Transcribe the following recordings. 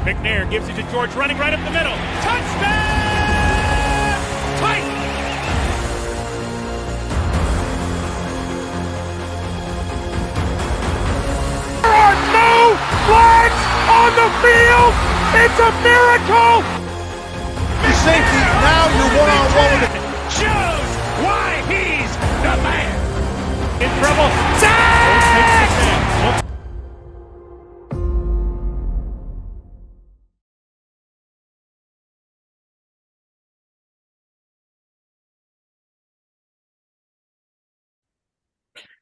McNair gives it to George, running right up the middle. Touchdown! Titans! There are no flags on the field! It's a miracle! Safety, now you're one-on-one with it. Shows why he's the man! In trouble. Sack!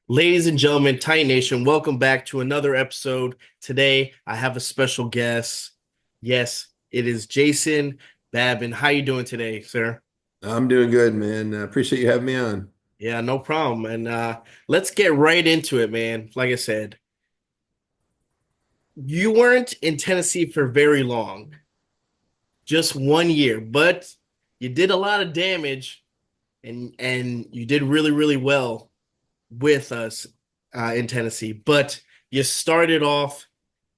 Ladies and gentlemen, Titan Nation, welcome back to another episode. Today, I have a special guest. Yes, it is Jason Babin. How you doing today, sir? I'm doing good, man. Appreciate you having me on. Yeah, no problem. And let's get right into it, man. Like I said, you weren't in Tennessee for very long, just 1 year, but you did a lot of damage and you did really, really well with us in Tennessee. But you started off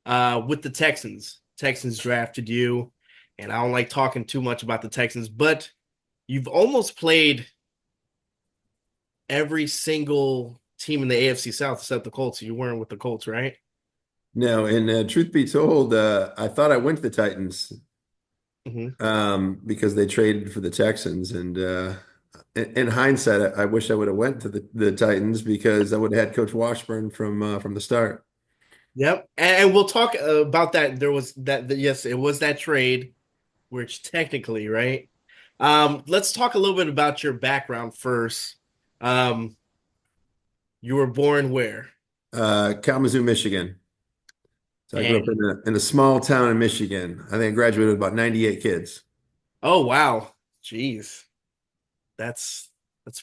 with the Texans. Texans drafted you, and I don't like talking too much about the Texans, but you've almost played every single team in the AFC South except the Colts. You weren't with the Colts, right? No, and truth be told, I thought I went to the Titans because they traded for the Texans. And in hindsight, I wish I would have went to the Titans because I would have had Coach Washburn from the start. Yep. And we'll talk about that. There was yes, it was that trade, which technically, right? Let's talk a little bit about your background first. You were born where? Kalamazoo, Michigan. So I grew up in a small town in Michigan. I think I graduated with about 98 kids. Oh, wow. Jeez. That's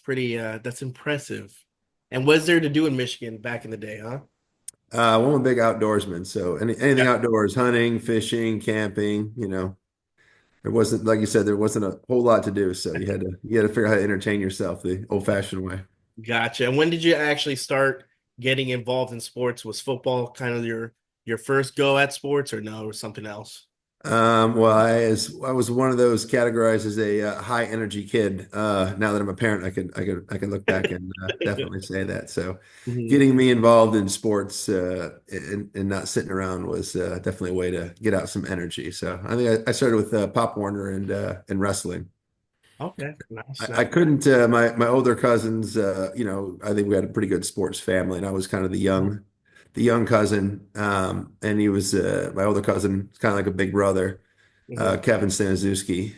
pretty that's impressive. And what's there to do in Michigan back in the day, huh? I'm a big outdoorsman, so anything outdoors, hunting, fishing, camping, there wasn't, like you said, there wasn't a whole lot to do. So you had to figure out how to entertain yourself the old-fashioned way. Gotcha. And when did you actually start getting involved in sports? Was football kind of your first go at sports, or no, or something else? Well, I was one of those categorized as a high energy kid. Now that I'm a parent, I can look back and definitely say that. So, Mhm. getting me involved in sports and not sitting around was definitely a way to get out some energy. So, I think I started with Pop Warner and wrestling. Okay, nice. I couldn't. My older cousins, I think we had a pretty good sports family, and I was kind of the young cousin. And he was my older cousin, kind of like a big brother, Mhm. Kevin Staniszewski.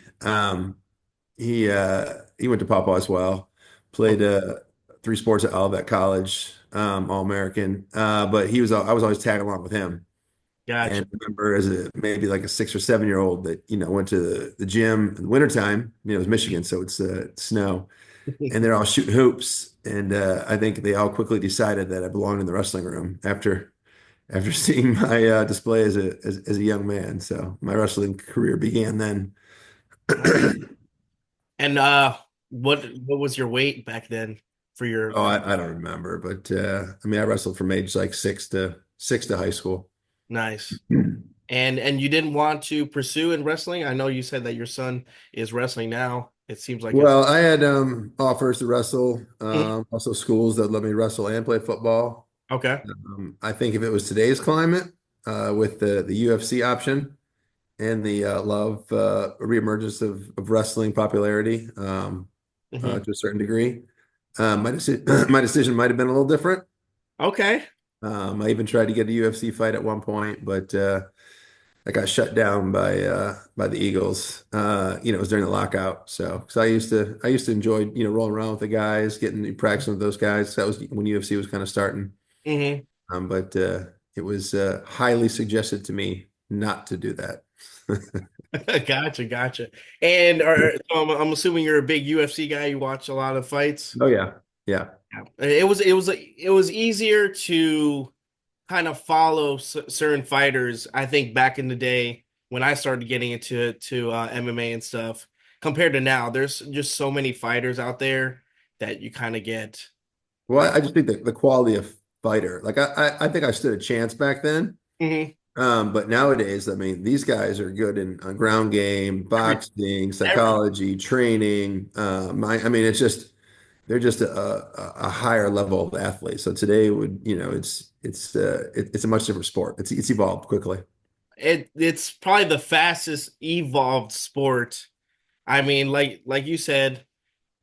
He went to Papa as well. Played Okay, three sports at Olivet College, All American. But I was always tagging along with him. gotcha. And I remember as maybe like a 6 or 7 year old that went to the gym in the wintertime. It was Michigan, so it's snow, and they're all shooting hoops. And I think they all quickly decided that I belonged in the wrestling room after seeing my display as a young man. So my wrestling career began then. Nice. And what was your weight back then for your Oh, I don't remember, but I mean, I wrestled from age like six to high school. nice? And you didn't want to pursue in wrestling? I know you said that your son is wrestling now. It seems like it's Well, I had offers to wrestle, Mhm. also schools that let me wrestle and play football. Okay. I think if it was today's climate, with the UFC option and the love reemergence of wrestling popularity, Mhm. to a certain degree, my decision might have been a little different. Okay. I even tried to get a UFC fight at one point, but I got shut down by the Eagles. It was during the lockout. So I used to enjoy rolling around with the guys, getting practicing with those guys. That was when UFC was kind of starting. Hmm. But it was highly suggested to me not to do that. Gotcha. And so I'm assuming you're a big UFC guy. You watch a lot of fights. Oh yeah, yeah. Yeah. It was easier to kind of follow certain fighters. I think back in the day when I started getting into MMA and stuff, compared to now, there's just so many fighters out there that you kind of get. Well, I just think that the quality of fighter, like I think I stood a chance back then. Mhm. But nowadays, I mean, these guys are good in ground game, Every, boxing, every, psychology, training. I mean, it's just they're just a higher level of athlete. So today would, it's a much different sport. It's evolved quickly. it's probably the fastest evolved sport. I mean, like you said,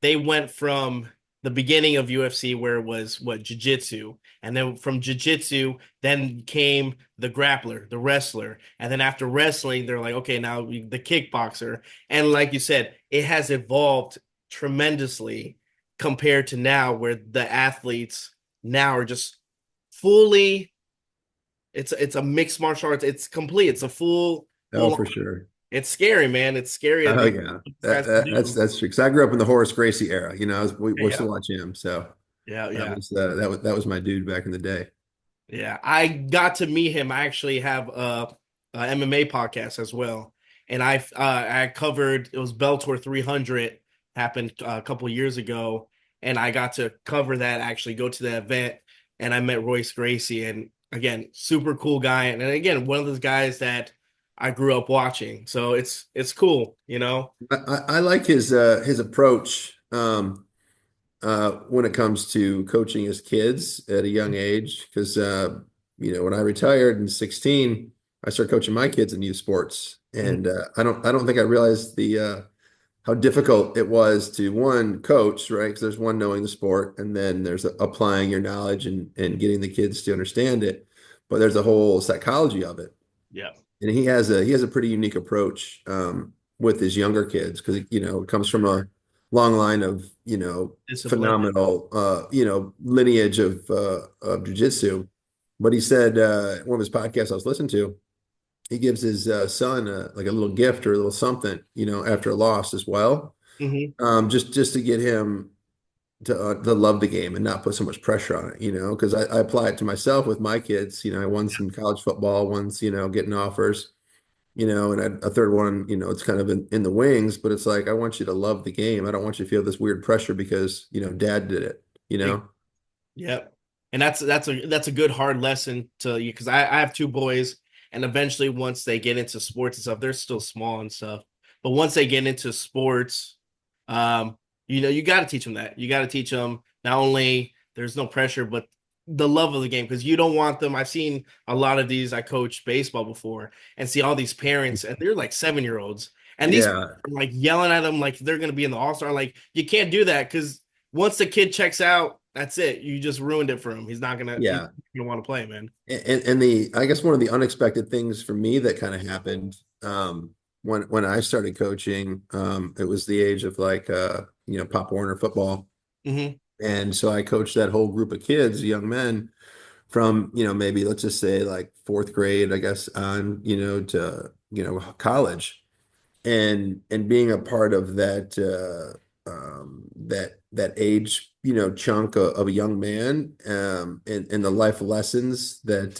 they went from the beginning of UFC where it was what jiu-jitsu, and then from jiu-jitsu then came the grappler, the wrestler, and then after wrestling they're like, okay, now the kickboxer, and like you said, it has evolved tremendously compared to now where the athletes now are just fully, it's a mixed martial arts, it's complete, it's a Oh, full for sure. it's scary, man. It's scary Oh what yeah, these guys can do. that's true. Because I grew up in the Horace Gracie era. We used to Yeah, watch him, so yeah, that yeah. was that was my dude back in the day. Yeah, I got to meet him. I actually have a MMA podcast as well, and I covered, it was Bellator 300 happened a couple of years ago, and I got to cover that, actually go to the event, and I met Royce Gracie, and again, super cool guy, and again, one of those guys that I grew up watching. So it's cool, you know. I like his approach. When it comes to coaching his kids at a young age. Because, when I retired in 16, I started coaching my kids in youth sports. And I don't think I realized how difficult it was to one coach, right? Because there's one knowing the sport, and then there's applying your knowledge and getting the kids to understand it. But there's a whole psychology of it. Yeah, And he has a pretty unique approach with his younger kids because it comes from a long line of discipline. phenomenal lineage of jujitsu. But he said one of his podcasts I was listening to, he gives his son like a little gift or a little something after a loss as well, Hmm. just to get him to love the game and not put so much pressure on it, because I apply it to myself with my kids. I won some college football, one's getting offers, and a third one, it's kind of in the wings, but it's like, I want you to love the game. I don't want you to feel this weird pressure because, dad did it, you know? Yep. And that's a good hard lesson to you, because I have two boys, and eventually once they get into sports and stuff, they're still small and stuff. But once they get into sports, you got to teach them that. You got to teach them not only there's no pressure, but the love of the game, because you don't want them. I've seen a lot of these. I coached baseball before and see all these parents, and they're like 7 year olds, and these Yeah. are like yelling at them like they're gonna be in the All Star. Like, you can't do that, because once the kid checks out, that's it. You just ruined it for him. He's Yeah. gonna want to play, man. And I guess one of the unexpected things for me that kind of happened, when I started coaching, it was the age of like, Pop Warner football. Hmm. And so I coached that whole group of kids, young men, from, maybe let's just say like fourth grade, I guess, on, to, college. And being a part of that age, chunk of a young man, and the life lessons that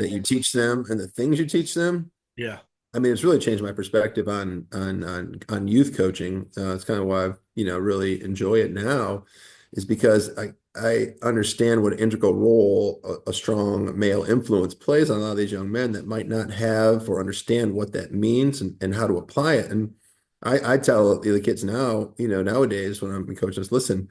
you teach them and the things you teach them. Yeah. I mean, it's really changed my perspective on youth coaching. It's kind of why I really enjoy it now, is because I understand what an integral role a strong male influence plays on a lot of these young men that might not have or understand what that means and how to apply it. And I tell the kids now, nowadays when I'm coaching us, listen,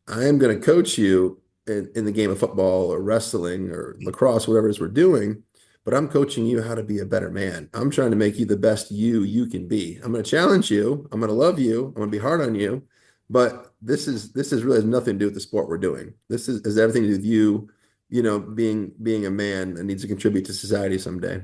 I am going to coach you in the game of football or wrestling or lacrosse, whatever it is we're doing, but I'm coaching you how to be a better man. I'm trying to make you the best you can be. I'm going to challenge you. I'm going to love you. I'm going to be hard on you. But this is really has nothing to do with the sport we're doing. This is everything to do with you, being a man that needs to contribute to society someday.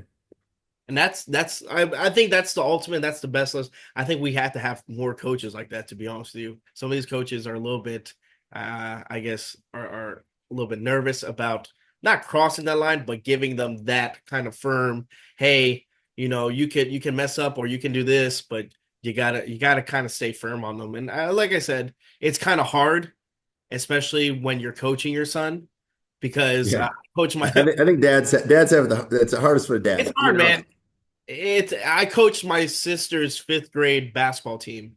And I think that's the ultimate, that's the best list. I think we have to have more coaches like that, to be honest with you. Some of these coaches are a little bit, I guess, are a little bit nervous about not crossing that line, but giving them that kind of firm, hey, you can mess up or you can do this, but you gotta kind of stay firm on them. And like I said, it's kind of hard, especially when you're coaching your son, because Yeah. coach my I think dads have that's the hardest for a it's dad, hard, man. I coached my sister's fifth grade basketball team.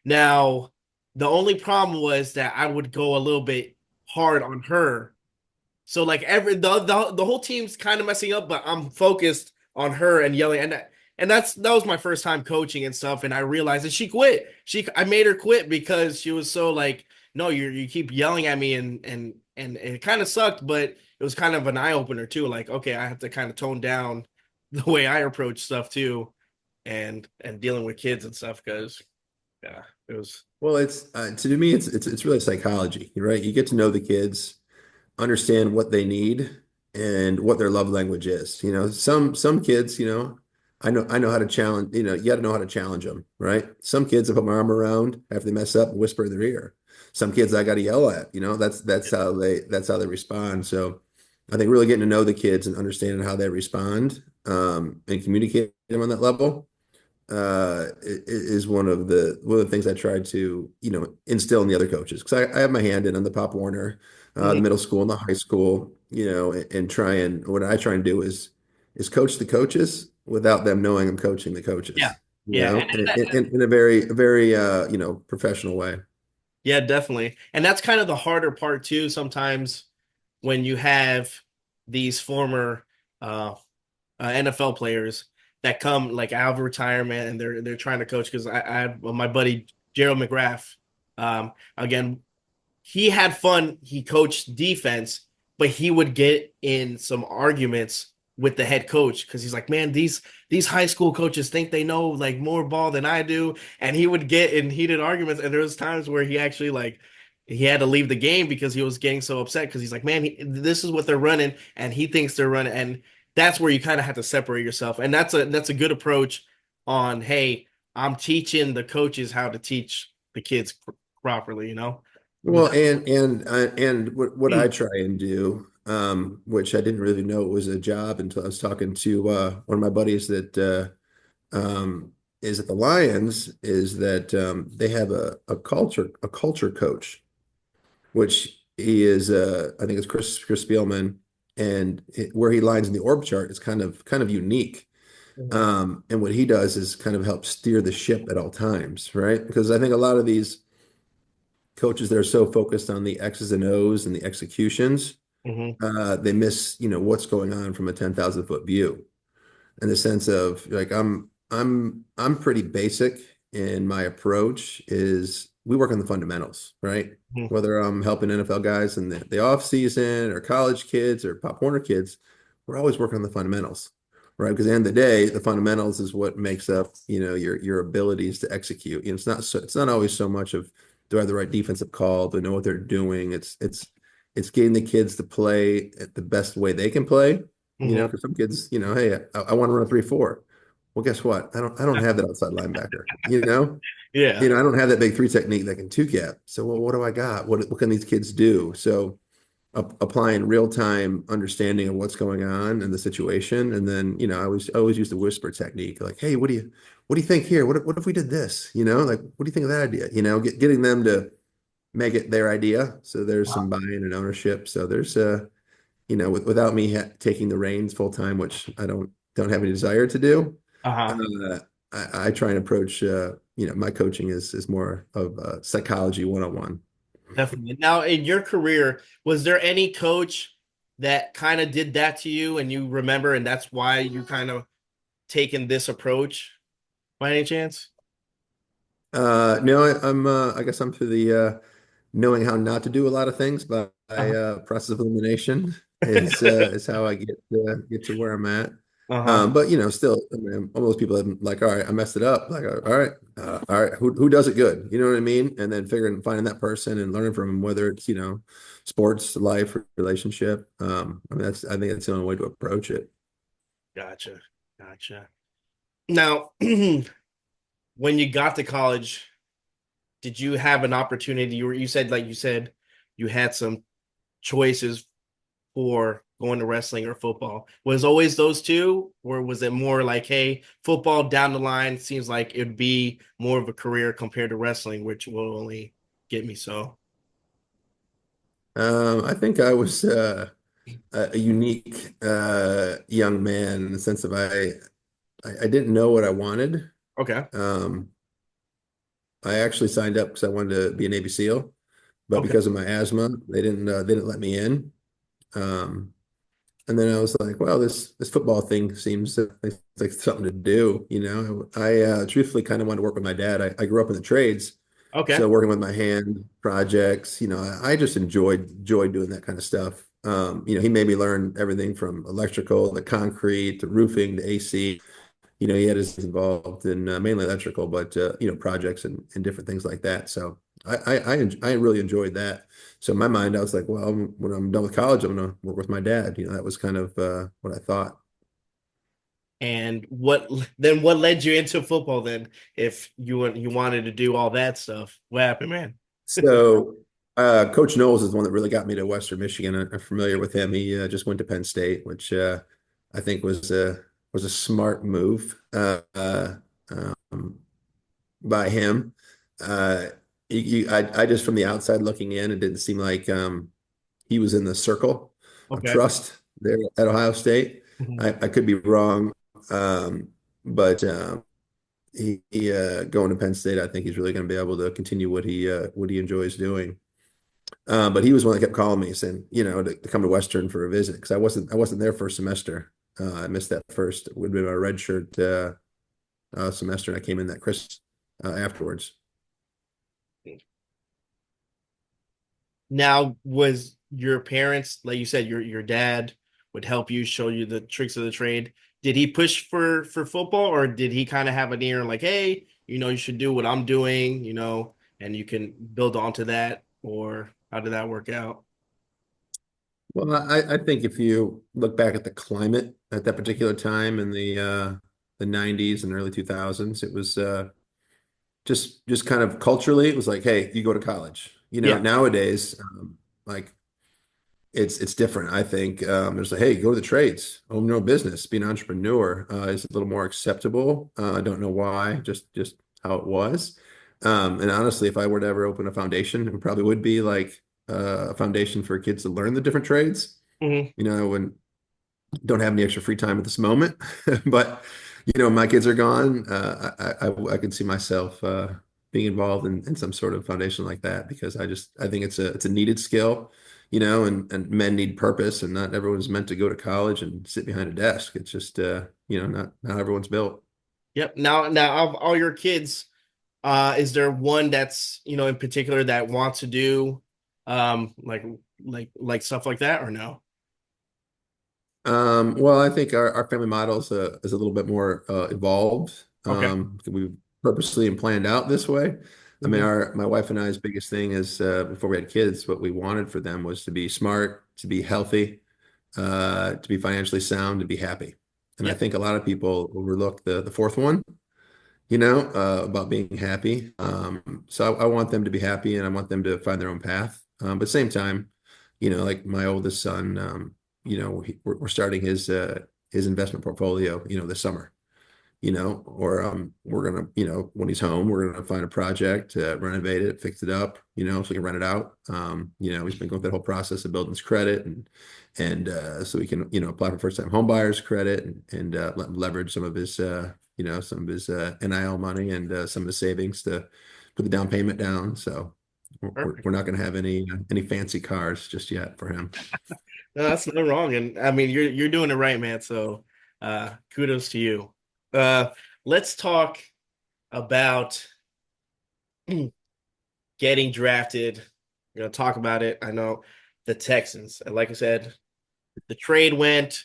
Now, the only problem was that I would go a little bit hard on her So like the whole team's kind of messing up, but I'm focused on her and yelling, and that was my first time coaching and stuff, and I realized that she quit. I made her quit because she was so like, no, you keep yelling at me, and it kind of sucked, but it was kind of an eye opener too. Like, okay, I have to kind of tone down the way I approach stuff too, and dealing with kids and stuff because yeah, it was Well, it's to me, it's really psychology, right? You get to know the kids, understand what they need and what their love language is. Some kids, I know how to challenge, you got to know how to challenge them, right? Some kids I put my arm around after they mess up and whisper in their ear. Some kids I got to yell at, that's how they respond. So I think really getting to know the kids and understanding how they respond, and communicate them on that level, is one of the things I tried to, instill in the other coaches, because I have my hand in on the Pop Warner, the Mhm. middle school and the high school, and what I try and do is coach the coaches without them knowing I'm coaching the Yeah, coaches, yeah, in a very professional way. yeah, definitely. And that's kind of the harder part too, sometimes when you have these former uh, NFL players that come like out of retirement and they're trying to coach because I have my buddy Gerald McGrath. Again, he had fun. He coached defense, but he would get in some arguments with the head coach because he's like, man, these high school coaches think they know like more ball than I do, and he would get in heated arguments. And there was times where he actually like he had to leave the game because he was getting so upset because he's like, man, this is what they're running, and he thinks they're running, and that's where you kind of have to separate yourself, and that's a good approach on, hey, I'm teaching the coaches how to teach the kids properly, Well, without. and what I try and do, which I didn't really know it was a job until I was talking to one of my buddies that is at the Lions, is that they have a culture coach, which he is, I think it's Chris Spielman, and where he lines in the org chart is kind of unique. Mhm. And what he does is kind of help steer the ship at all times, right? Because I think a lot of these coaches that are so focused on the X's and O's and the executions, Mhm. they miss, what's going on from a 10,000-foot view, in the sense of like I'm pretty basic in my approach. Is we work on the fundamentals, right? Mhm. Whether I'm helping NFL guys in the off season or college kids or Pop Warner kids, we're always working on the fundamentals, right? Because at the end of the day, the fundamentals is what makes up, your abilities to execute. It's not always so much of, do I have the right defensive call? Do I know what they're doing? It's getting the kids to play at the best way they can play. Mhm. Because some kids, hey, I want to run a 3-4. Well, guess what? I don't have that outside linebacker. Yeah. I don't have that big three technique that can two gap. So, well, what do I got? What can these kids do? So, applying real time understanding of what's going on in the situation, and then I always use the whisper technique. Like, hey, what do you think here? What if we did this? Like, what do you think of that idea? Getting them to make it their idea. So there's some buy-in and ownership. So there's without me taking the reins full time, which I don't have any desire to do. Uh-huh. uh, I try and approach, my coaching is more of psychology 101. Definitely. Now, in your career, was there any coach that kind of did that to you and you remember, and that's why you kind of taken this approach by any chance? No, I guess I'm through the knowing how not to do a lot of things by Uh-huh. process of elimination is how I get to where I'm at. Uh-huh. But still, I mean, all those people have like, all right, I messed it up. Like, all right, who does it good? You know what I mean? And then finding that person and learning from them, whether it's sports, life, relationship. I mean, I think that's the only way to approach it. Gotcha. Gotcha. Now, when you got to college, did you have an opportunity? You said you had some choices for going to wrestling or football? Was it always those two, or was it more like, hey, football down the line seems like it'd be more of a career compared to wrestling, which will only get me so? I think I was a unique young man in the sense of I didn't know what I wanted. Okay. Um, I actually signed up because I wanted to be a Navy SEAL, but Okay. because of my asthma, they didn't let me in. And then I was like, well, this football thing seems like something to do. I truthfully kind of wanted to work with my dad. I grew up in the trades, Okay. so working with my hand projects. I just enjoyed doing that kind of stuff. He made me learn everything from electrical to concrete to roofing to AC. He had his involved in mainly electrical, but projects and different things like that. So I really enjoyed that. So in my mind, I was like, well, when I'm done with college, I'm gonna work with my dad. That was kind of what I thought. And what led you into football then? If you wanted to do all that stuff, what happened, man? So Coach Knowles is the one that really got me to Western Michigan. I'm familiar with him. He just went to Penn State, which I think was a smart move by him. Uh, I just from the outside looking in, it didn't seem like he was in the circle of Okay. trust there at Ohio State. Mhm. I could be wrong, but he going to Penn State, I think he's really going to be able to continue what he enjoys doing. But he was one that kept calling me saying, to come to Western for a visit because I wasn't there first semester. I missed that first. It would have been my red shirt semester, and I came in that Chris afterwards. Now, was your parents, like you said, your dad would help you, show you the tricks of the trade? Did he push for football, or did he kind of have an ear like, hey, you should do what I'm doing, and you can build onto that, or how did that work out? Well, I think if you look back at the climate at that particular time in the 90s and early 2000s, it was just kind of culturally, it was like, hey, you go to college. Yeah. Nowadays, like it's different. I think there's like, hey, go to the trades, own your own business, be an entrepreneur is a little more acceptable. I don't know why, just how it was. And honestly, if I were to ever open a foundation, it probably would be like a foundation for kids to learn the different trades. Hmm. When don't have any extra free time at this moment, but my kids are gone. I could see myself being involved in some sort of foundation like that because I think it's a needed skill, and men need purpose, and not everyone's meant to go to college and sit behind a desk. It's just not everyone's built. Yep. Now, of all your kids, is there one that's in particular that wants to do, like stuff like that, or no? Well, I think our family model is a little bit more evolved. Okay. We purposely and planned out this way. I mean, Hmm. my wife and I's biggest thing is before we had kids, what we wanted for them was to be smart, to be healthy, to be financially sound, to be happy. And I Yep. think a lot of people overlook the fourth one, about being happy. So I want them to be happy and I want them to find their own path. But at the same time, like my oldest son, we're starting his investment portfolio, this summer, or we're gonna, when he's home, we're gonna find a project, renovate it, fix it up, so we can rent it out. He's been going through that whole process of building his credit and so we can, apply for first time home buyers credit and leverage some of his NIL money and some of his savings to put the down payment down. So we're Perfect. not going to have any fancy cars just yet for him. No, that's not wrong, and I mean you're doing it right, man. So, kudos to you. Uh, let's talk about getting drafted. We're gonna talk about it. I know the Texans, and like I said, the trade went.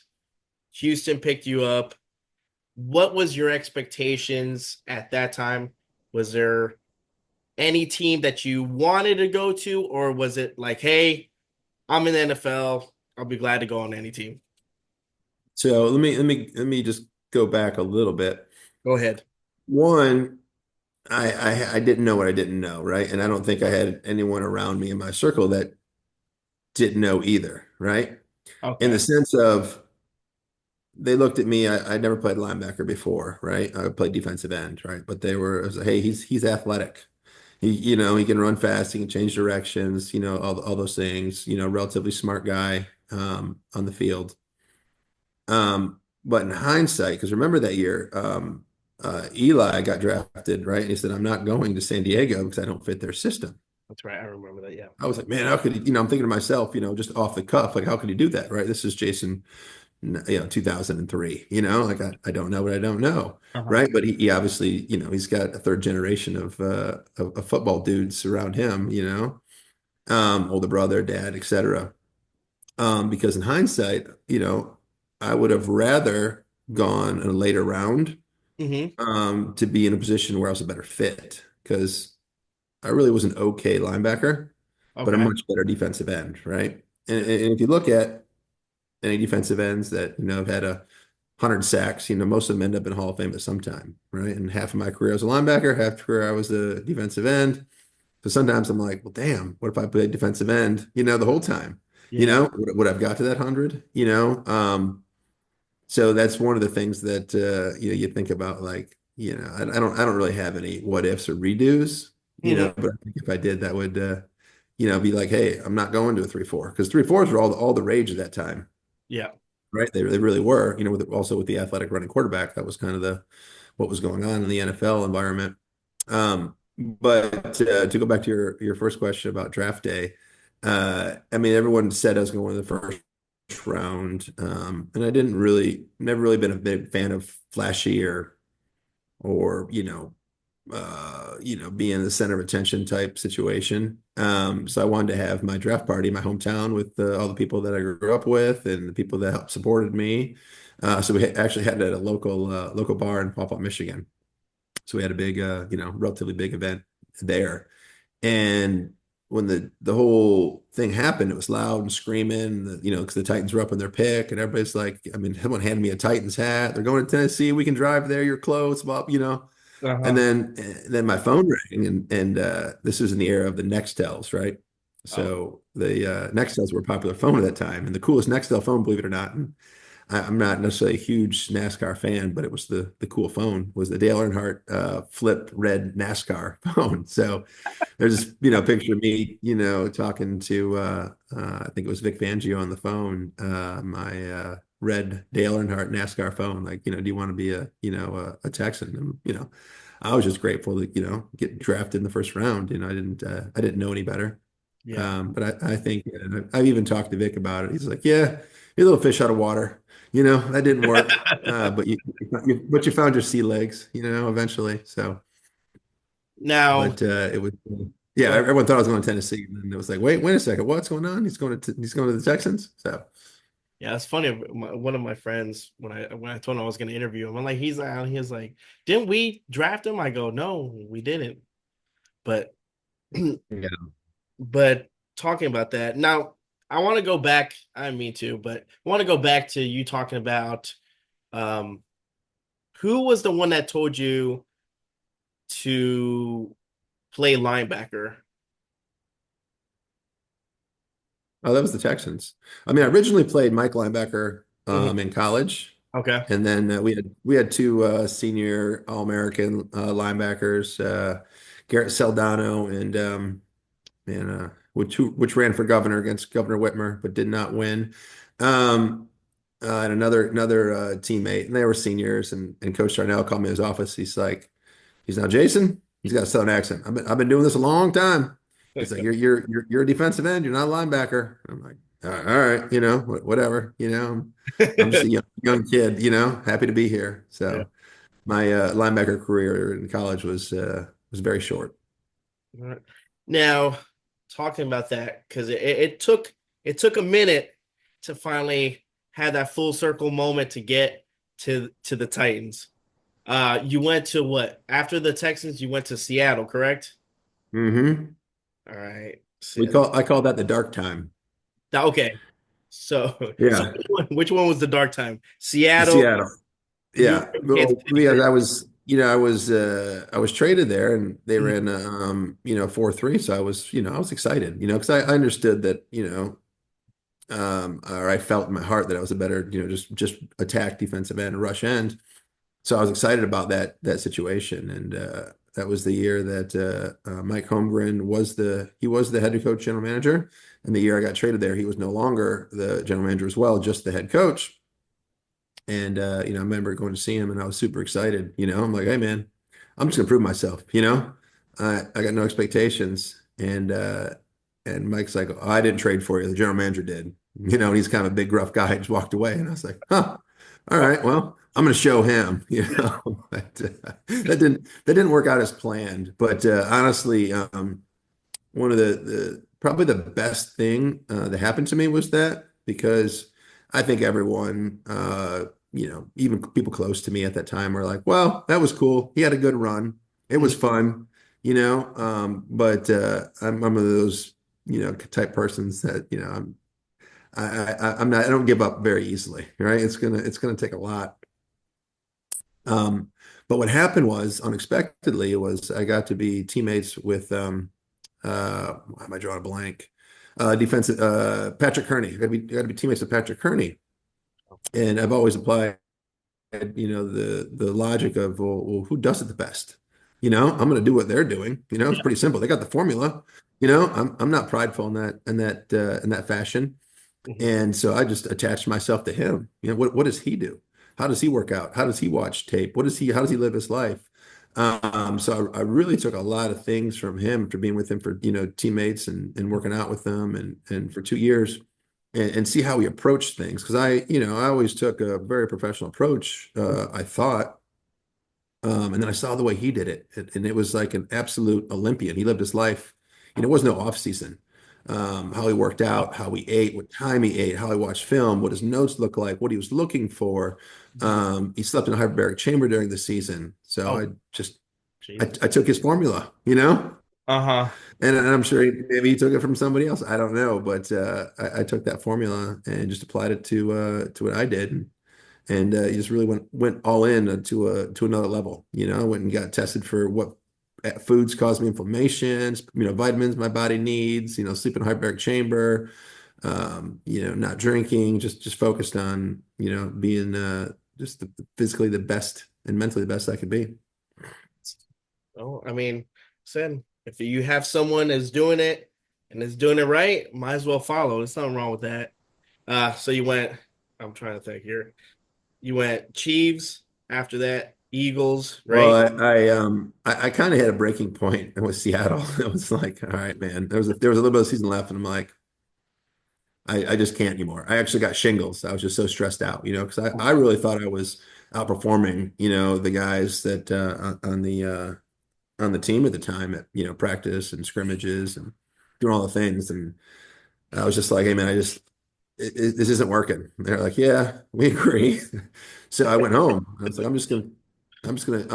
Houston picked you up. What was your expectations at that time? Was there any team that you wanted to go to, or was it like, hey, I'm in the NFL. I'll be glad to go on any team. So let me just go back a little bit. Go ahead. One, I didn't know what I didn't know, right? And I don't think I had anyone around me in my circle that didn't know either, right? In the Okay. sense of they looked at me, I never played linebacker before, right? I played defensive end, right? But it was like, hey, he's athletic. He can run fast, he can change directions, all those things, relatively smart guy on the field. But in hindsight, because remember that year, Eli got drafted, right? And he said, I'm not going to San Diego because I don't fit their system. That's right. I remember that. Yeah. I was like, man, how could he, I'm thinking to myself, just off the cuff, like, how could he do that? Right. This is Jason, 2003, like I don't know what I don't know. Uh-huh. Right. But he obviously, he's got a third generation of football dudes around him, older brother, dad, etc. Because in hindsight, I would have rather gone in a later round Hmm. to be in a position where I was a better fit because I really was an okay linebacker, but a Okay. much better defensive end, right? And if you look at any defensive ends that have had 100 sacks, most of them end up in Hall of Fame at some time, right? And half of my career as a linebacker, half the career I was a defensive end. So sometimes I'm like, well, damn, what if I played defensive end, the whole time? Yeah. Would I've got to that 100? So that's one of the things that you think about, like, I don't really have any what ifs or redos, Hmm. but I think if I did, that would be like, hey, I'm not going to a 3-4 because 3-4s were all the rage at that time, Yeah. right? They really were, also with the athletic running quarterback, that was kind of what was going on in the NFL environment. But to go back to your first question about draft day, I mean, everyone said I was going to the first round, and I didn't really, never really been a big fan of flashy or being the center of attention type situation. So I wanted to have my draft party in my hometown with all the people that I grew up with and the people that helped supported me. So we actually had it at a local bar in Paw Paw, Michigan. So we had a big, relatively big event there. And when the whole thing happened, it was loud and screaming, because the Titans were up in their pick, and everybody's like, I mean, someone handed me a Titans hat. They're going to Tennessee. We can drive there. You're close, Bob. And Uh-huh. then my phone rang, and this was in the era of the Nextels, right? Oh, So the Nextels were a popular phone at that time, and the coolest Nextel phone, believe it or not. And I'm not necessarily a huge NASCAR fan, but it was the cool phone was the Dale Earnhardt flip red NASCAR phone. So there's this, picture of me, talking to I think it was Vic Fangio on the phone, my red Dale Earnhardt NASCAR phone. Like, do you want to be a Texan? And, I was just grateful to, get drafted in the first round. I didn't know any better. yeah. But I think, and I've even talked to Vic about it. He's like, yeah, you're a little fish out of water. That didn't work. But you found your sea legs, eventually. So, Now, but it was, yeah, go ahead. everyone thought I was going to Tennessee, and then it was like, wait a second, what's going on? He's going to the Texans. So, Yeah, it's funny. One of my friends, when I told him I was going to interview him, I'm like, he's out. He was like, "Didn't we draft him?" I go, "No, we didn't." But yeah. but talking about that now, I want to go back. I didn't mean to, but I want to go back to you talking about um, who was the one that told you to play linebacker? Oh, that was the Texans. I mean, I originally played Mike linebacker Mhm. in college. Okay. And then we had two senior All-American linebackers, Garrett Saldano and which ran for governor against Governor Whitmer, but did not win. And another teammate, and they were seniors. And Coach Darnell called me in his office. He's like, he's now Jason. He's got a Southern accent. I've been doing this a long time. He's like, you're a defensive end. You're not a linebacker. I'm like, all right, whatever. I'm just a young kid. Happy to be here. Yeah. So my linebacker career in college was very short. All right. Now, talking about that, because it took a minute to finally have that full circle moment to get to the Titans. You went to what? After the Texans, you went to Seattle, correct? Hmm. All right. I call that the dark time. Okay. So Yeah, which one was the dark time? Seattle. Seattle. You Yeah, were in Kansas well, City, because correct? I was traded there, and they Mhm. ran 4-3, so I was excited, because I understood that, or I felt in my heart that I was a better, just attack defensive end and rush end. So I was excited about that situation, and that was the year that Mike Holmgren was the head coach general manager, and the year I got traded there, he was no longer the general manager as well, just the head coach. And I remember going to see him, and I was super excited. I'm like, hey man, I'm just gonna prove myself. I got no expectations. And Mike's like, oh, I didn't trade for you. The general manager did. And he's kind of a big, rough guy. He just walked away. And I was like, huh, all right, well, I'm going to show him, But that didn't work out as planned. But honestly, one of the probably the best thing that happened to me was that because I think everyone, even people close to me at that time were like, well, that was cool. He had a good run. It was fun, but I'm one of those, type persons that, I'm not, I don't give up very easily, right? It's gonna take a lot. Um, but what happened was unexpectedly, it was I got to be teammates with why am I drawing a blank? Defensive Patrick Kearney. Got to be teammates with Patrick Kearney. And I've always applied, the logic of well, who does it the best? I'm going to do what they're doing. It's pretty simple. They got the formula. I'm not prideful in that fashion. Mhm. And so I just attached myself to him. What does he do? How does he work out? How does he watch tape? How does he live his life? So I really took a lot of things from him for being with him for, teammates and working out with them and for 2 years and see how he approached things. Cause I always took a very professional approach, I thought. And then I saw the way he did it, and it was like an absolute Olympian. He lived his life. There was no off season. How he worked out, how he ate, what time he ate, how he watched film, what his notes looked like, what he was looking for. He slept in a hyperbaric chamber during the season. So Oh, I just I, Jesus. I took his formula, Uh-huh. and I'm sure maybe he took it from somebody else. I don't know, but I took that formula and just applied it to what I did, and he just really went all in to another level. Went and got tested for what foods cause me inflammations, vitamins my body needs. Sleep in a hyperbaric chamber, not drinking, just focused on being just physically the best and mentally the best I could be. Oh, I mean, said if you have someone that's doing it and is doing it right, might as well follow. There's nothing wrong with that. So you went, I'm trying to think here. You went Chiefs after that, Eagles, right? Well, I kind of had a breaking point with Seattle. It was like, all right, man. There was a little bit of season left, and I'm like, I just can't anymore. I actually got shingles. I was just so stressed out, because I really thought I was outperforming, the guys that on the team at the time at practice and scrimmages and doing all the things. And I was just like, hey man, this isn't working. They're like, yeah, we agree. So I went home. I was like, I'm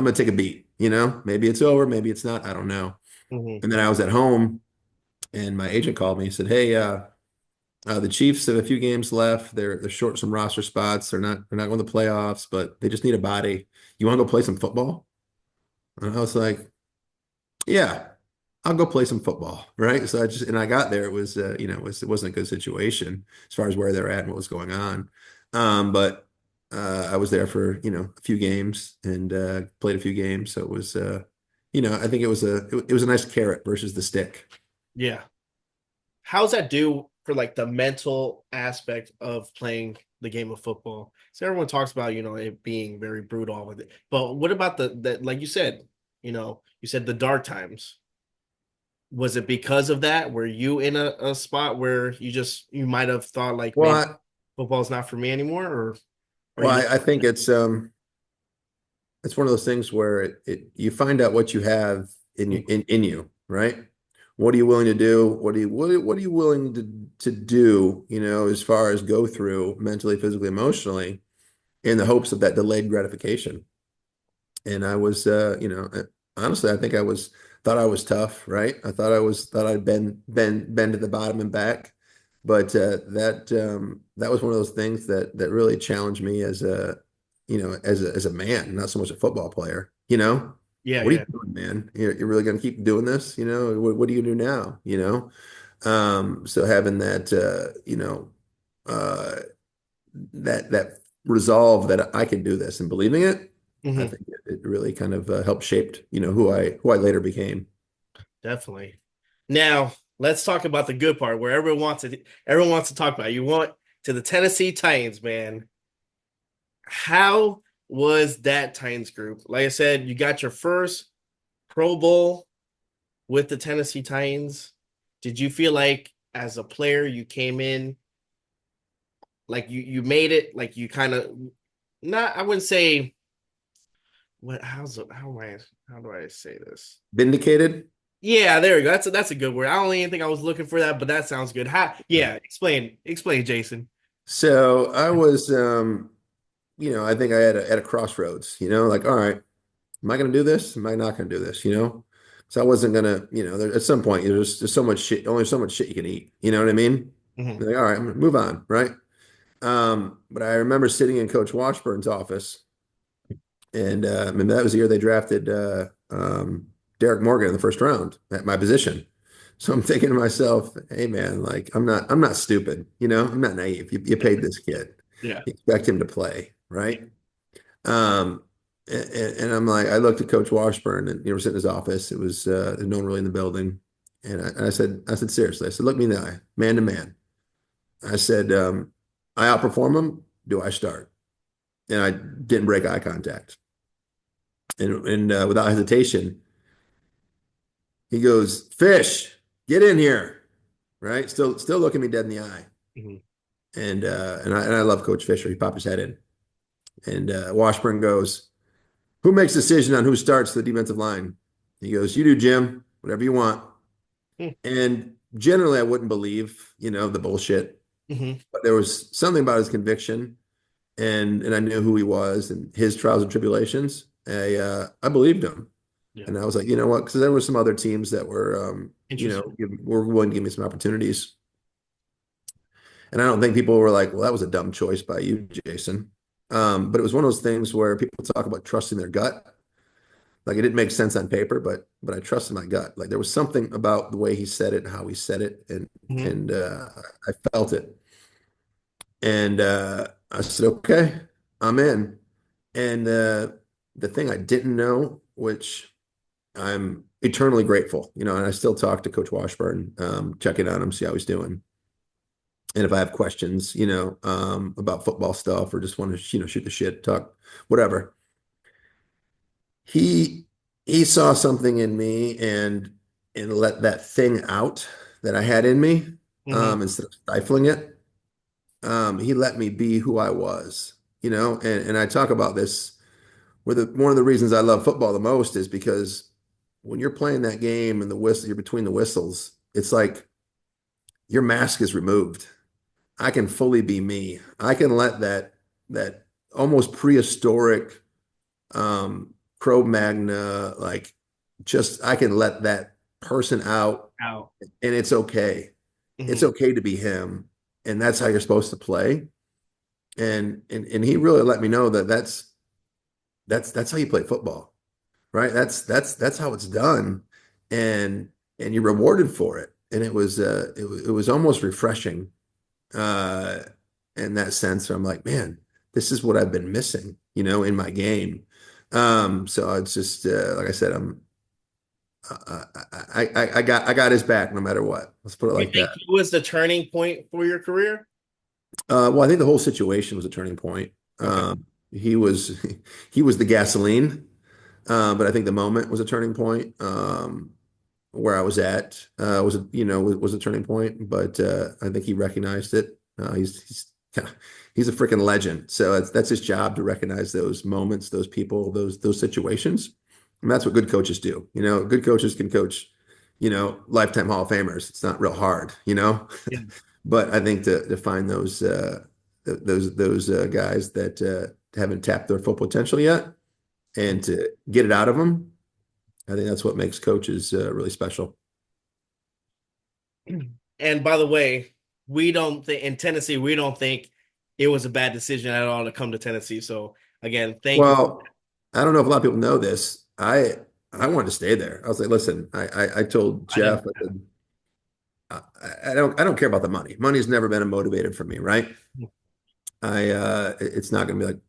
gonna take a beat. Maybe it's over, maybe it's not. I don't know. Mhm. And then I was at home, and my agent called me. He said, hey, the Chiefs have a few games left. They're short some roster spots. They're not going to the playoffs, but they just need a body. You want to go play some football? And I was like, yeah, I'll go play some football, right? So I got there. It was, it wasn't a good situation as far as where they're at and what was going on. But I was there for, a few games and played a few games. So it was, I think it was a nice carrot versus the stick. Yeah. How's that do for like the mental aspect of playing the game of football? So everyone talks about, it being very brutal with it. But what about the like you said, you said the dark times. Was it because of that? Were you in a spot where you might have thought like Well, maybe I, football's not for me anymore, or are well, you? I think it's one of those things where you find out what you have in you, right? What are you willing to do? What are you willing to do, as far as go through mentally, physically, emotionally, in the hopes of that delayed gratification. And I was, honestly, I think thought I was tough, right? Thought I'd been to the bottom and back, but that was one of those things that really challenged me as a man, not so much a football player. Yeah, What are you yeah. doing, man? You're really going to keep doing this? What do you do now? So having that, uh, that resolve that I can do this and believing it, I Hmm. think it really kind of helped shaped, who I later became. Definitely. Now let's talk about the good part where everyone wants to talk about. You want to the Tennessee Titans, man. How was that Titans group? Like I said, you got your first Pro Bowl with the Tennessee Titans, did you feel like as a player you came in like you made it, like you kind of not, I wouldn't say what how do I say this? Vindicated. Yeah, there we go. That's a good word. I don't even think I was looking for that, but that sounds good. Yeah, explain, Jason. So I was, I think I had at a crossroads, like, all right, am I going to do this? Am I not going to do this? So I wasn't going to, there, at some point, there's so much shit, only so much shit you can eat. You know what I mean? Mhm. Like, all right, I'm going to move on. Right. But I remember sitting in Coach Washburn's office, and I mean, that was the year they drafted Derek Morgan in the first round at my position. So I'm thinking to myself, hey man, like I'm not stupid, I'm not naive. You paid this kid. Yeah. You expect him to play, right? Um, and I'm like, I looked at Coach Washburn, and we're sitting in his office. It was there's no one really in the building, and I said seriously, I said, look me in the eye, man to man. I said, I outperform him. Do I start? And I didn't break eye contact, and without hesitation, he goes, Fish, get in here, right? Still looking me dead in the eye, Mhm. and I love Coach Fisher. He popped his head in, and Washburn goes, who makes the decision on who starts the defensive line? He goes, you do, Jim, whatever you want. And generally, I wouldn't believe, the bullshit, Mhm. but there was something about his conviction, and I knew who he was and his trials and tribulations. I believed him, Yeah. and I was like, you know what? Because there were some other teams that were, Interesting. were willing to give me some opportunities, and I don't think people were like, well, that was a dumb choice by you, Jason. But it was one of those things where people talk about trusting their gut. Like it didn't make sense on paper, but I trusted my gut. Like there was something about the way he said it and how he said it, and Mhm. and I felt it. And I said, okay, I'm in. And the thing I didn't know, which I'm eternally grateful, and I still talk to Coach Washburn, checking on him, see how he's doing. And if I have questions, about football stuff or just want to, shoot the shit, talk, whatever. He he saw something in me and let that thing out that I had in me, Mhm. instead of stifling it. He let me be who I was, and I talk about this where one of the reasons I love football the most is because when you're playing that game and the whistle, you're between the whistles, it's like your mask is removed. I can fully be me. I can let that almost prehistoric Cro-Magna, like just I can let that person out Out. and it's okay. It's Mhm. okay to be him. And that's how you're supposed to play. And he really let me know that that's how you play football, right? That's how it's done. And you're rewarded for it. And it was almost refreshing uh in that sense. I'm like, man, this is what I've been missing, in my game. So it's just like I said, I got his back no matter what. Let's put it You like think that. he was the turning point for your career? Well, I think the whole situation was a turning point. Okay. He was he was the gasoline, but I think the moment was a turning point. Where I was at was a turning point, but I think he recognized it. He's a freaking legend. So that's his job to recognize those moments, those people, those situations. And that's what good coaches do. Good coaches can coach, lifetime Hall of Famers. It's not real hard, Yeah. but I think to find those guys that haven't tapped their full potential yet and to get it out of them, I think that's what makes coaches really special. And by the way, we don't think in Tennessee, we don't think it was a bad decision at all to come to Tennessee. So again, thank you. Well, I don't know if a lot of people know this. I wanted to stay there. I was like, listen, I told I didn't. Jeff, I said, I don't care about the money. Money's never been a motivator for me, right? It's not going to be like,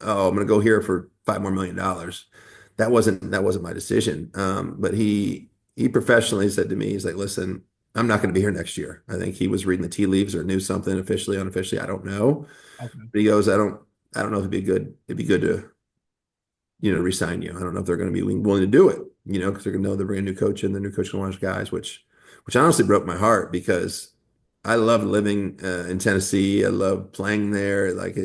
oh, I'm going to go here for $5 more million. That wasn't my decision. But he professionally said to me, he's like, listen, I'm not going to be here next year. I think he was reading the tea leaves or knew something officially, unofficially. I don't know. Okay. But he goes, I don't know if it'd be good to, resign you. I don't know if they're going to be willing to do it. because they're going to know they're bringing a new coach in, the new coach going to watch guys, which honestly broke my heart because I loved living in Tennessee. I loved playing there. Like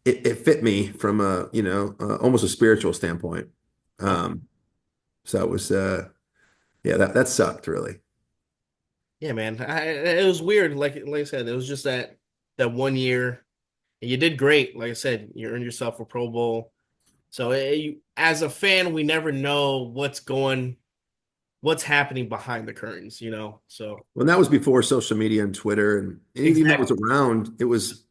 it fit me from a, almost a spiritual standpoint. Oh, So it was, yeah, that sucked really. yeah, man. It was weird. Like I said, it was just that one year, and you did great. Like I said, you earned yourself a Pro Bowl. So as a fan, we never know what's happening behind the curtains, you know. So Well, that was before social media and Twitter, and even though it was exactly. around, it was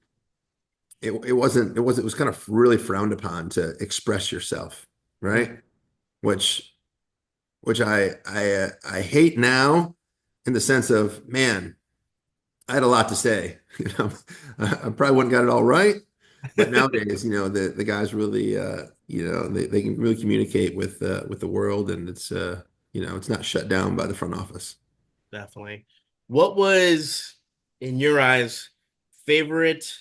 kind of really frowned upon to express yourself, right? Which which I hate now in the sense of, man, I had a lot to say. I probably wouldn't got it all right, but nowadays, the guys really, they can really communicate with the world, and it's not shut down by the front office. Definitely. What was, in your eyes, favorite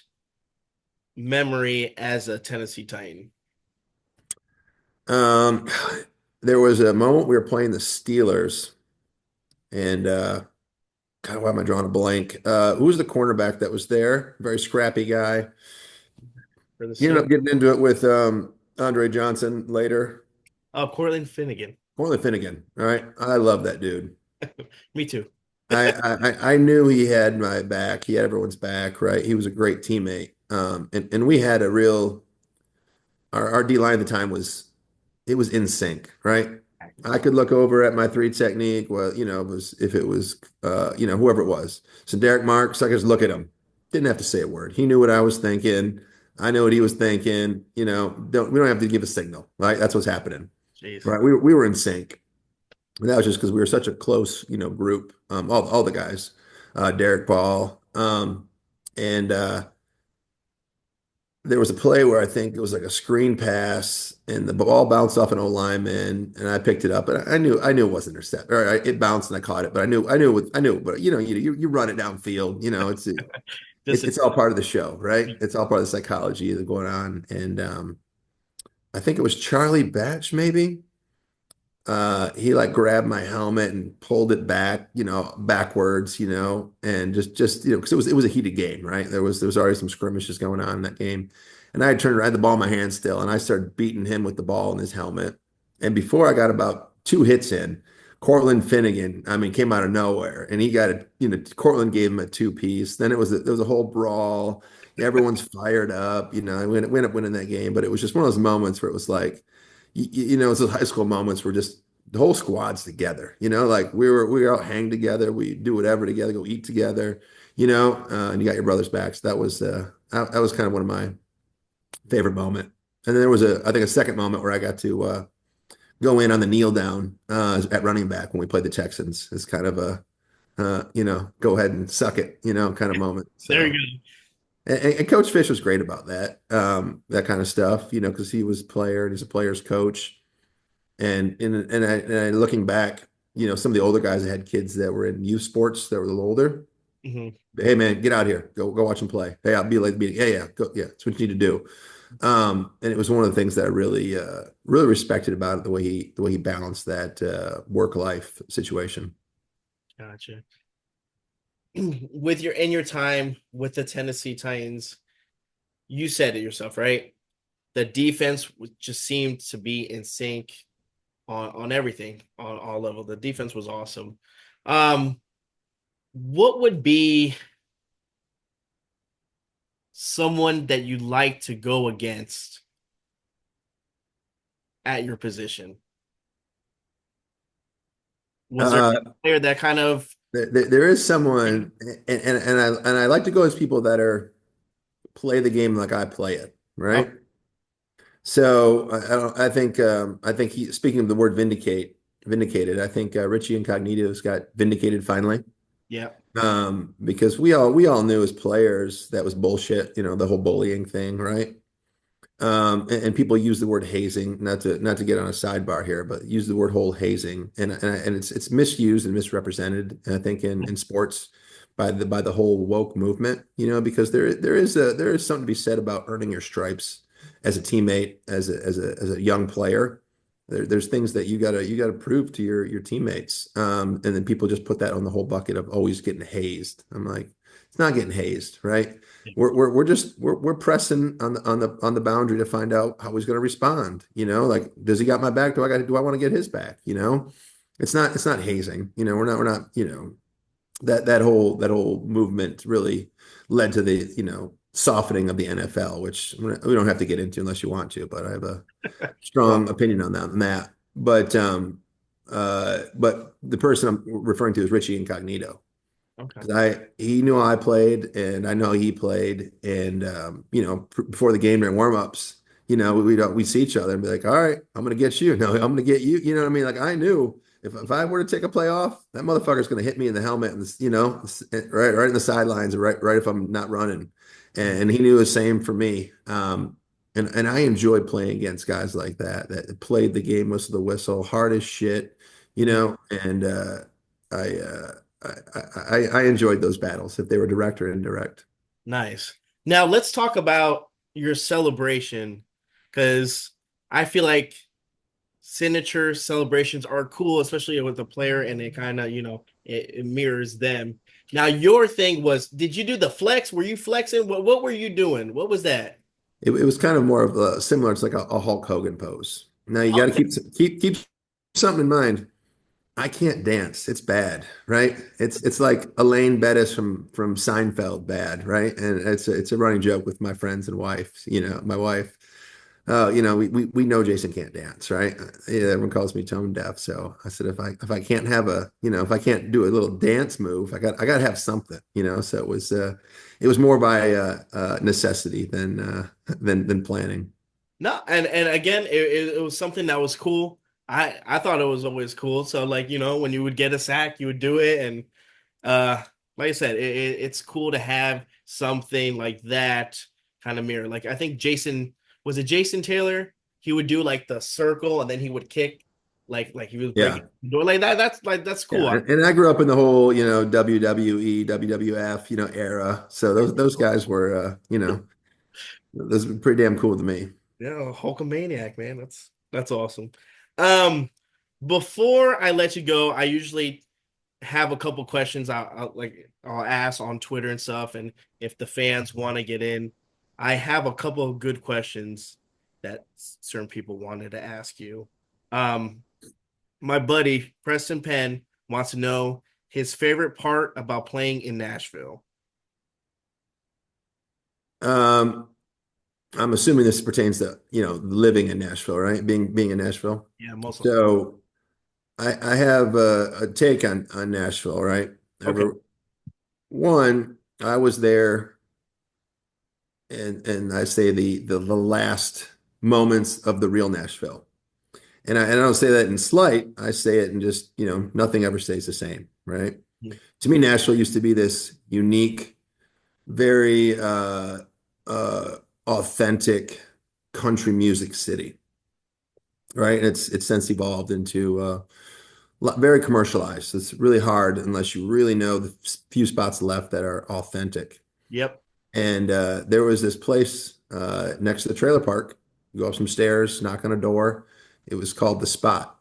memory as a Tennessee Titan? Um, there was a moment we were playing the Steelers, and God, why am I drawing a blank? Who was the cornerback that was there? Very scrappy guy. For the He ended Steelers? up getting into it with Andre Johnson later. Oh, Cortland Finnegan. Corley Finnegan. All right. I love that dude. Me too. I knew he had my back. He had everyone's back, right? He was a great teammate. And we had a real our D line at the time was in sync, right? I could look over at my three technique. Well, it was if it was whoever it was. So Derek Marks, I could just look at him. Didn't have to say a word. He knew what I was thinking. I knew what he was thinking. We don't have to give a signal, right? That's what's happening. Jeez. Right. We were in sync. And that was just because we were such a close, group. All the guys, Derek Paul. And there was a play where I think it was like a screen pass and the ball bounced off an O lineman and I picked it up and I knew it wasn't intercept. Or it bounced and I caught it, but but you run it downfield, This is it's all part of the show, right? It's all part of the psychology that's going on. And I think it was Charlie Batch, maybe. He like grabbed my helmet and pulled it back, backwards, and just because it was a heated game, right? There was already some skirmishes going on in that game, and I had turned around, I had the ball in my hand still, and I started beating him with the ball in his helmet. And before I got about two hits in, Cortland Finnegan, I mean, came out of nowhere, and he got Cortland gave him a two piece. Then there was a whole brawl. Everyone's fired up, we ended up winning that game, but it was just one of those moments where it was like it's those high school moments where just the whole squad's together, like we all hang together, we do whatever together, go eat together, and you got your brother's back. So that was kind of one of my favorite moment. And then there was I think a second moment where I got to go in on the kneel down at running back when we played the Texans. It's kind of a go ahead and suck it, kind of moment. there So you and Coach Fish was great about that kind of stuff, because he was a player and he's a player's coach. And looking back, some of the older guys that had kids that were in youth sports that were a little older. go. Hey man, get out here, go watch them play. Hey, I'll be like meeting. Yeah, go, yeah, that's what you need to do. And it was one of the things that I really respected about it, the way he balanced that work life situation. Gotcha. In your time with the Tennessee Titans, you said it yourself, right? The defense just seemed to be in sync on everything, on all level. The defense was awesome. What would be someone that you like to go against at your position? Was there a player that kind of There is someone, and I like to go as people that play the game like I play it, oh, right? So I think he speaking of the word vindicated. I think Richie Incognito's got vindicated finally. yeah, Because we all knew as players that was bullshit, the whole bullying thing, right? And people use the word hazing, not to get on a sidebar here, but use the word whole hazing, and it's misused and misrepresented, I think, in sports by the whole woke movement, because there is something to be said about earning your stripes as a teammate, as a young player, there's things that you gotta prove to your teammates. And then people just put that on the whole bucket of always getting hazed. I'm like, it's not getting hazed, right? We're pressing on the boundary to find out how he's going to respond. Like, does he got my back? Do I want to get his back? It's not hazing. We're not. That whole movement really led to the softening of the NFL, which we don't have to get into unless you want to. But I have a Well, strong opinion on that. But the person I'm referring to is Richie Incognito. okay. Because he knew I played and I know he played. And, before the game during warmups, we'd see each other and be like, all right, I'm going to get you. No, I'm going to get you. You know what I mean? Like, I knew if I were to take a play off, that motherfucker's going to hit me in the helmet and, right in the sidelines, right if I'm not running. And he knew the same for me. And I enjoyed playing against guys like that played the game, whistle the whistle, hard as shit, and I, uh, I enjoyed those battles if they were direct or indirect. Nice. Now let's talk about your celebration because I feel like signature celebrations are cool, especially with the player, and it kind of, it mirrors them. Now, your thing was, did you do the flex? Were you flexing? What were you doing? What was that? It was kind of more of a similar. It's like a Hulk Hogan pose. Now you got to keep something in mind. I can't dance. It's bad, right? It's like Elaine Bettis from Seinfeld bad, right? And it's a running joke with my friends and wife. My wife. We know Jason can't dance, right? Yeah, everyone calls me tone deaf. So I said if I can't have if I can't do a little dance move, I got to have something. So it was more by necessity than planning. No, and again, it was something that was cool. I thought it was always cool. So like, when you would get a sack, you would do it. And like I said, it's cool to have something like that kind of mirror. Like I think was it Jason Taylor? He would do like the circle and then he would kick like he was Yeah. breaking the door like that. That's Yeah, cool. and I grew up in the whole, WWE, WWF, era. So those guys were, those were pretty damn cool to me. Yeah, Hulkamaniac, man. That's awesome. Um, Before I let you go, I usually have a couple questions I'll ask on Twitter and stuff, and if the fans want to get in, I have a couple of good questions that certain people wanted to ask you. Um, my buddy Preston Penn wants to know his favorite part about playing in Nashville. Um, I'm assuming this pertains to, living in Nashville, right? Being in Nashville. Yeah, most likely. So I have a take on Nashville, right? Okay. Number one, I was there and I say the last moments of the real Nashville. And I don't say that in slight. I say it in just, nothing ever stays the same, right? Mhm. To me, Nashville used to be this unique, very authentic country music city, right? And it's since evolved into very commercialized. It's really hard unless you really know the few spots left that are authentic. Yep. And there was this place next to the trailer park. You go up some stairs, knock on a door. It was called The Spot.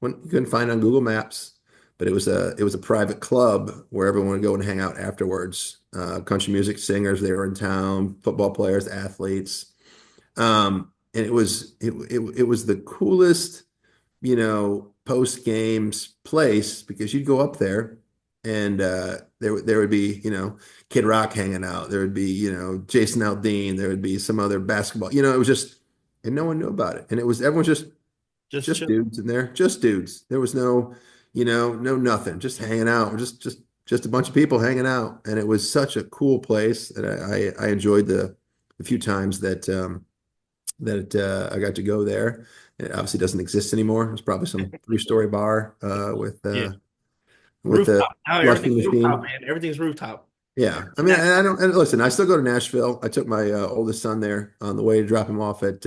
You couldn't find it on Google Maps, but it was a private club where everyone would go and hang out afterwards. Country music singers, they were in town, football players, athletes. And it was the coolest, post games place because you'd go up there and there would be, Kid Rock hanging out. There would be, Jason Aldean. There would be some other basketball. It was just, and no one knew about it. And everyone's Just just chill. dudes in there, just dudes. There was no nothing, just hanging out, just a bunch of people hanging out. And it was such a cool place that I enjoyed the few times that I got to go there. It obviously doesn't exist anymore. It's probably some three-story bar Yeah. with the Rooftop. Now flushing everything's rooftop, machine. man. Everything's rooftop. Yeah, I mean, I don't. And listen, I still go to Nashville. I took my oldest son there on the way to drop him off at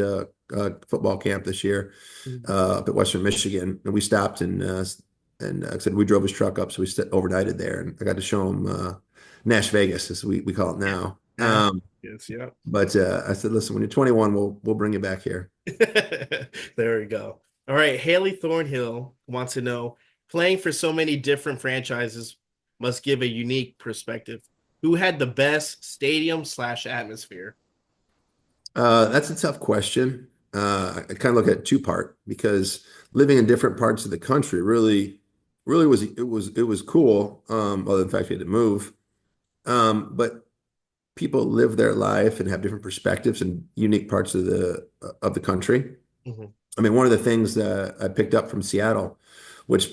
football camp this year up at Western Michigan, and we stopped and like I said we drove his truck up, so we overnighted there, and I got to show him Nash Vegas, as we call it now. Nah. Yes, yeah. But I said, listen, when you're 21, we'll bring you back here. There we go. All right, Haley Thornhill wants to know, playing for so many different franchises must give a unique perspective. Who had the best stadium slash atmosphere? That's a tough question. I kind of look at two-part because living in different parts of the country really was cool. Other than the fact we had to move, but people live their life and have different perspectives in unique parts of the country. Mhm. I mean, one of the things that I picked up from Seattle, which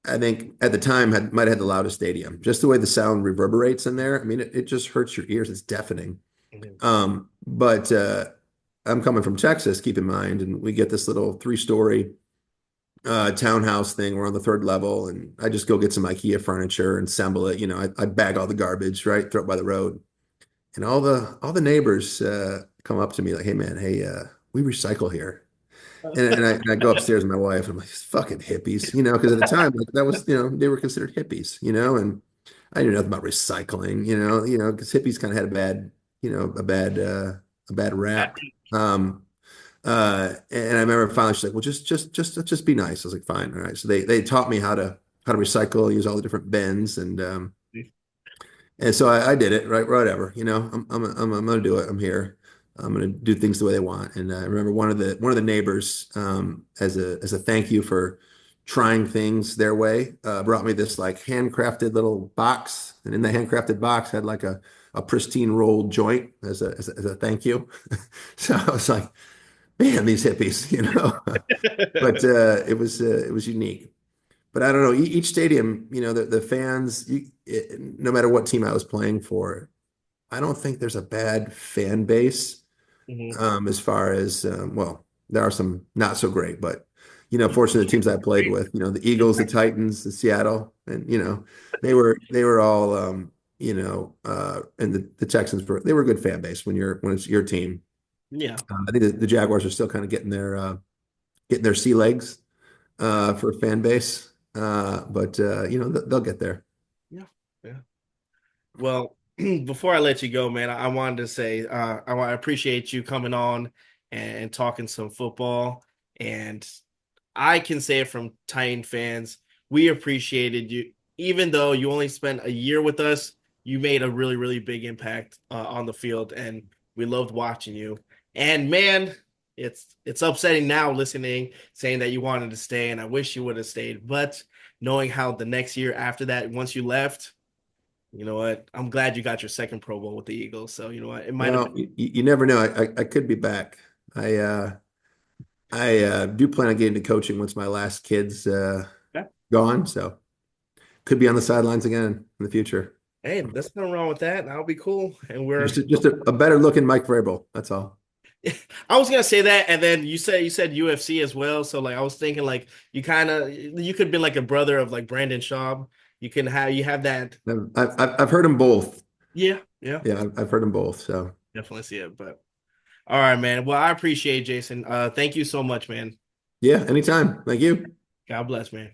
I think at the time might have had the loudest stadium, just the way the sound reverberates in there. I mean, it just hurts your ears. It's deafening. Mhm. But I'm coming from Texas, keep in mind, and we get this little three-story townhouse thing. We're on the third level, and I just go get some IKEA furniture and assemble it. I bag all the garbage, right, throw it by the road, and all the neighbors come up to me like, "Hey, man, hey, we recycle here." And I go upstairs with my wife, and I'm like, fucking hippies, because at the time, like, that was, they were considered hippies, and I knew nothing about recycling, because hippies kind of had a bad rap. And I remember finally she's like, well, just be nice. I was like, fine, all right. So they taught me how to recycle, use all the different bins, and so I did it, right? Whatever, I'm gonna do it. I'm here. I'm gonna do things the way they want. And I remember one of the neighbors, as a thank you for trying things their way, brought me this like handcrafted little box, and in the handcrafted box had like a pristine rolled joint as a thank you. So I was like, man, these hippies, But it was unique. But I don't know. Each stadium, the fans, no matter what team I was playing for, I don't think there's a bad fan base. Mhm. As far as well, there are some not so great, but fortunately, the teams I played with, the Eagles, the Titans, the Seattle, and they were all and the Texans they were a good fan base when it's your team. Yeah. I think the Jaguars are still kind of getting their sea legs for a fan base. But they'll get there. Yeah. Yeah. Well, before I let you go, man, I wanted to say I appreciate you coming on and talking some football. And I can say it from Titan fans, we appreciated you. Even though you only spent a year with us, you made a really, really big impact on the field, and we loved watching you. And man, it's upsetting now listening, saying that you wanted to stay, and I wish you would have stayed. But knowing how the next year after that, once you left, you know what? I'm glad you got your second Pro Bowl with the Eagles. So you know what? It might have Well, you never know. I could be back. I do plan on getting to coaching once my last kid's been. gone, so could be on the sidelines again in the future. Hey, there's nothing wrong with that. That'll be cool. And we're Just a better looking Mike Vrabel. That's all. I was gonna say that, and then you said UFC as well. So like I was thinking like you could be like a brother of like Brandon Schaub. You have that. I've heard them both. Yeah, yeah, Yeah, I've heard them both. So definitely see it. But all right, man. Well, I appreciate it, Jason. Thank you so much, man. yeah, anytime. Thank you. God bless, man.